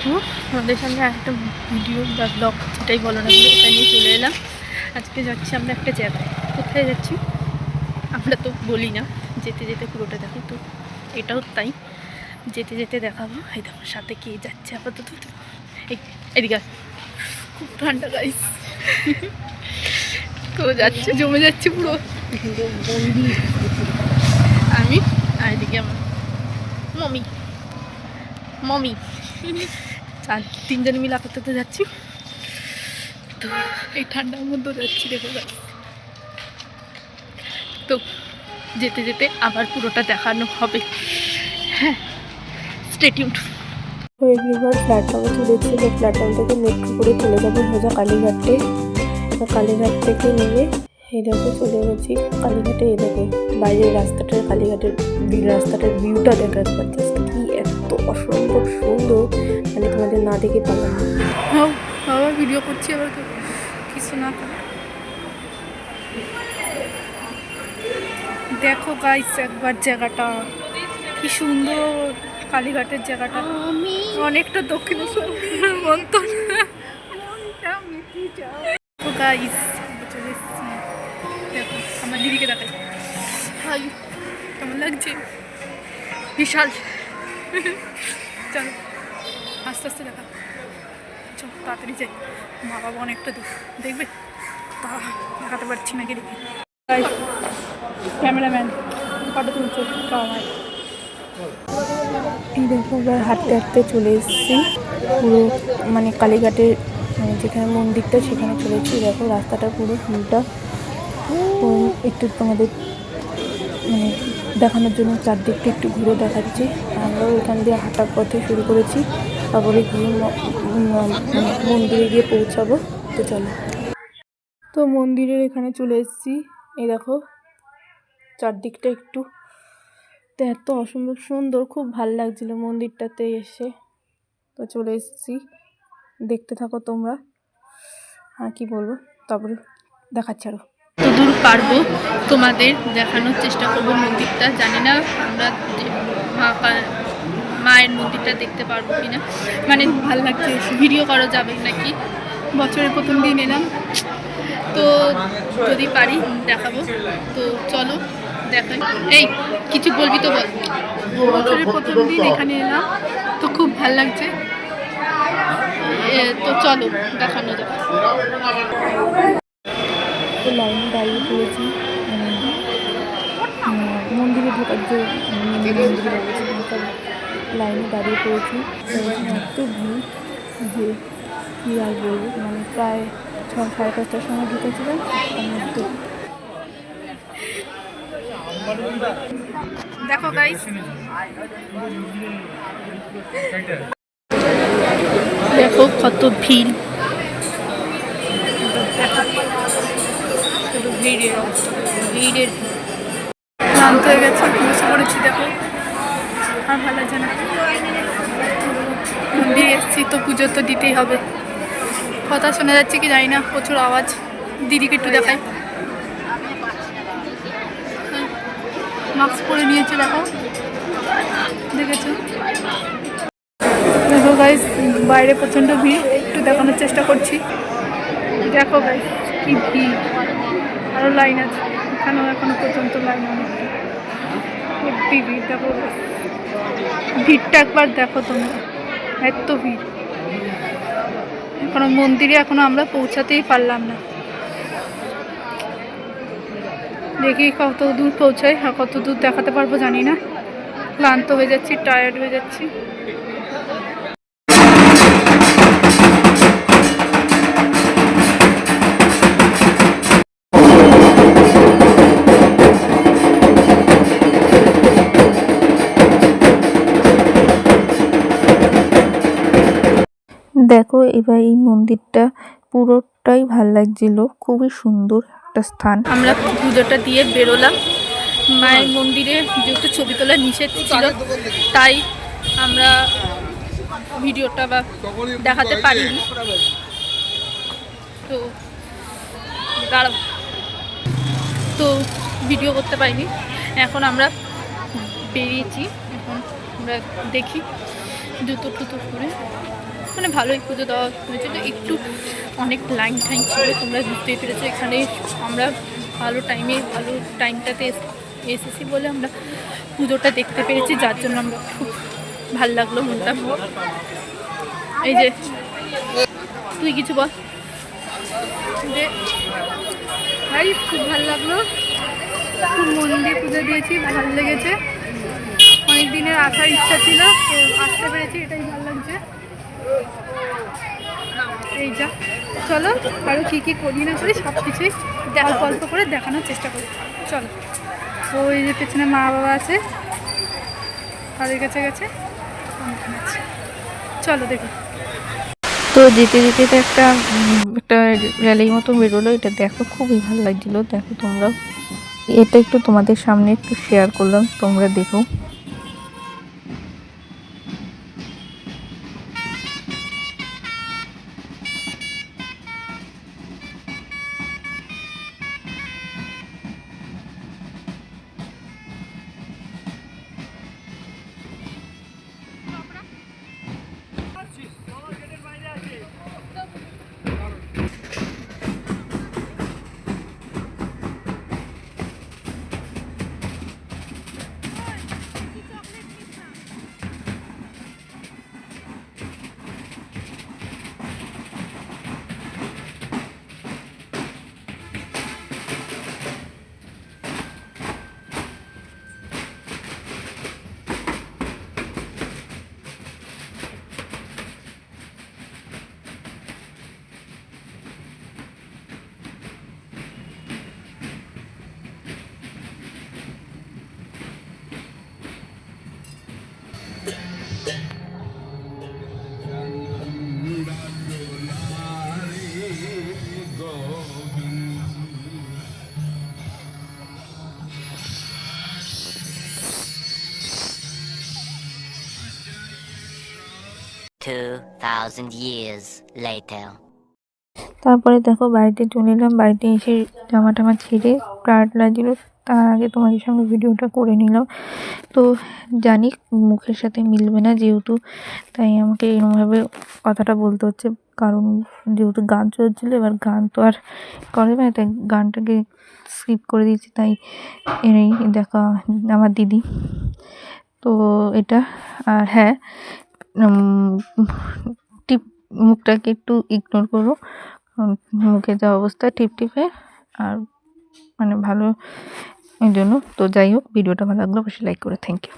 দেখো আমাদের সামনে একটা ভিডিও বা ব্লগ যেটাই বলো না, এটা নিয়ে চলে এলাম। আজকে যাচ্ছি আমরা একটা জায়গায়। কোথায় যাচ্ছি আমরা তো বলি না, যেতে যেতে পুরোটা দেখো। তো এটাও তাই, যেতে যেতে দেখাবো। এই দেখো সাথে কে যাচ্ছে আপাতত। এদিকে খুব ঠান্ডা গাইস। তো যাচ্ছে, জমে যাচ্ছে পুরো আমি। আর এদিকে আমার মমি মমি চার তিনজন মিলে আপাতত যাচ্ছি। তো এই ঠান্ডার মধ্যে যাচ্ছি দেখো। তো যেতে যেতে আবার পুরোটা দেখানো হবে। হ্যাঁ, স্টে টিউনড। এবার প্ল্যাটফর্মে চলেছি, যে প্ল্যাটফর্ম থেকে মেট্রো করে চলে যাবো সোজা কালীঘাটে। কালীঘাট থেকে নেমে এই দেখো চলে গেছি কালীঘাটে। এই দেখো বাইরের রাস্তাটার, কালীঘাটের রাস্তাটার ভিউটা দেখার পাচ্ছি কি এত অসম্ভব সুন্দর, মানে তোমাদের না দেখে পারলাম না। আবার ভিডিও করছি, আবার কিছু না করে দেখো গাইস একবার জায়গাটা কি সুন্দর। কালীঘাটের জায়গাটা অনেকটা দক্ষিণেশ্বরের মতন। গাইস চলে এসেছি, দেখো আমার দিদিকে দেখাই। হাই, কেমন লাগছে? বিশাল। চলো আস্তে আস্তে দেখা, চল তাড়াতাড়ি যাই। মা বাবা অনেকটা দূর, দেখবে তা দেখাতে পারছি না। কি দেখি ক্যামেরাম্যান ফটো তুলছে। এই দেখো এবার হাঁটতে হাঁটতে চলে এসেছি পুরো, মানে কালীঘাটের যেখানে মন্দিরটা সেখানে চলে এসেছি। দেখো রাস্তাটা পুরো ফুলটা একটু তোমাদের মানে দেখানোর জন্য চারদিকটা একটু ঘুরে দেখাচ্ছি। আমরাও এখান দিয়ে হাঁটার পথে শুরু করেছি, তারপরে গিয়ে মন্দিরে গিয়ে পৌঁছাবো। তো চলো, তো মন্দিরের এখানে চলে এসেছি। এই দেখো চারদিকটা একটু তো এত অসম্ভব সুন্দর, খুব ভালো লাগছিল মন্দিরটাতে এসে। তো চলে এসেছি, দেখতে থাকো তোমরা। আর কি বলবো, তারপরে দেখাচ্ছি আরো। যতদূর পারবো তোমাদের দেখানোর চেষ্টা করবো মন্দিরটা। জানি না আমরা মায়ের মন্দিরটা দেখতে পারবো কিনা, মানে ভালো লাগছে। ভিডিও করা যাবে নাকি, বছরের প্রথম দিন এলাম তো যদি পারি দেখাবো। তো চলো দেখাই। এই কিছু বলবি তো বল। বছরের প্রথম দিন এখানে এলাম তো খুব ভালো লাগছে। তো চলো দেখানো যাবে। তো লাইনে দাঁড়িয়ে পড়েছি, মন্দিরে ঢোকার যে মন্দিরে ঢোকার লাইনে দাঁড়িয়ে পড়েছি। এত ভিড় যে কী আর বলবো, মানে প্রায় 6-5টার সময় ঢুকেছিলাম। তার মধ্যে দেখো গাইস, দেখো কত ভিড়। শুধু ভিড়ের ক্লান্ত হয়ে গেছে, বসে পড়েছি। দেখো আর ভালো লাগছে না। মন্দিরে এসেছি তো পুজো তো দিতেই হবে। কথা শোনা যাচ্ছে কি জানি না, প্রচুর আওয়াজ। দিদিকে একটু দেখাই, মাস্ক পরে নিয়েছে। দেখো দেখেছো, দেখো গাইস বাইরে প্রচণ্ড ভিড়, একটু দেখানোর চেষ্টা করছি। দেখো গাইস কি ভিড়, আরও লাইন আছে এখানেও, এখনো পর্যন্ত লাইন অনেকটা হেভি ভিড়। দেখো ভিড়টা একবার দেখো তোমরা, এত ভিড়। এখনো মন্দিরে আমরা পৌঁছাতেই পারলাম না। দেখি কত দূর পৌঁছাই আর কত দূর দেখাতে পারবো জানি না। ক্লান্ত হয়ে যাচ্ছি, টায়ার্ড হয়ে যাচ্ছি। দেখো এবার এই মন্দিরটা পুরোটাই ভাল লাগছিল, খুবই সুন্দর একটা স্থান। আমরা পুজোটা দিয়ে বেরোলাম। মায়ের মন্দিরে যেহেতু ছবি তোলা নিষেধ ছিল, তাই আমরা ভিডিওটা বা দেখাতে পারিনি। তো তো ভিডিও করতে পারিনি। এখন আমরা বেরিয়েছি, এখন আমরা দেখি জুতো টুতো করে মানে ভালোই পুজো দেওয়া হয়েছিল, একটু অনেক লাইন টাইম ছিল, তোমরা বুঝতেই পেরেছো। এখানে আমরা ভালো টাইমটাতে এসেছি বলে আমরা পুজোটা দেখতে পেরেছি, যার জন্য আমরা খুব ভাল লাগলো মনটা। এই যে তুই কিছু বল। যে খুব ভালো লাগলো, খুব মন দিয়ে পুজো দিয়েছি, ভালো লেগেছে। অনেক দিনের আসার ইচ্ছা ছিল, তো আসতে পেরেছি, এটাই ভালো লাগছে। এই যা, চলো আরও কী কী করি না করি সব কিছুই অল্প অল্প করে দেখানোর চেষ্টা করি। চলো, ওই যে পেছনে মা বাবা আছে, তাদের কাছে গেছে, চলো দেখো। তো যেতে যেতে তো একটা র্যালির মতো বেরোলো, এটা দেখো খুবই ভালো লাগছিলো। দেখো তোমরাও, এটা একটু তোমাদের সামনে একটু শেয়ার করলাম, তোমরা দেখো। $2,000 years later. তারপরে দেখো বাড়িতে চলে এলাম, বাড়িতে এসে জামা টামা ছেড়ে টায়ার্ড লাগছিল, তার আগে তোমাদের সঙ্গে ভিডিওটা করে নিলাম। তো জানি মুখের সাথে মিলবে না যেহেতু, তাই আমাকে এরকমভাবে কথাটা বলতে হচ্ছে, কারণ যেহেতু গান চলছিল, এবার গান তো আর করে না, তাই গানটাকে স্কিপ করে দিয়েছি। তাই এই দেখা আমার দিদি, তো এটা। আর হ্যাঁ, টিপ মুখটাকে একটু ইগনোর করো, মুখে যা অবস্থা টিপ টিপে, আর মানে ভালো এই জন্য। তো যাই হোক, ভিডিওটা ভালো লাগলো অবশ্যই লাইক করে, থ্যাংক ইউ।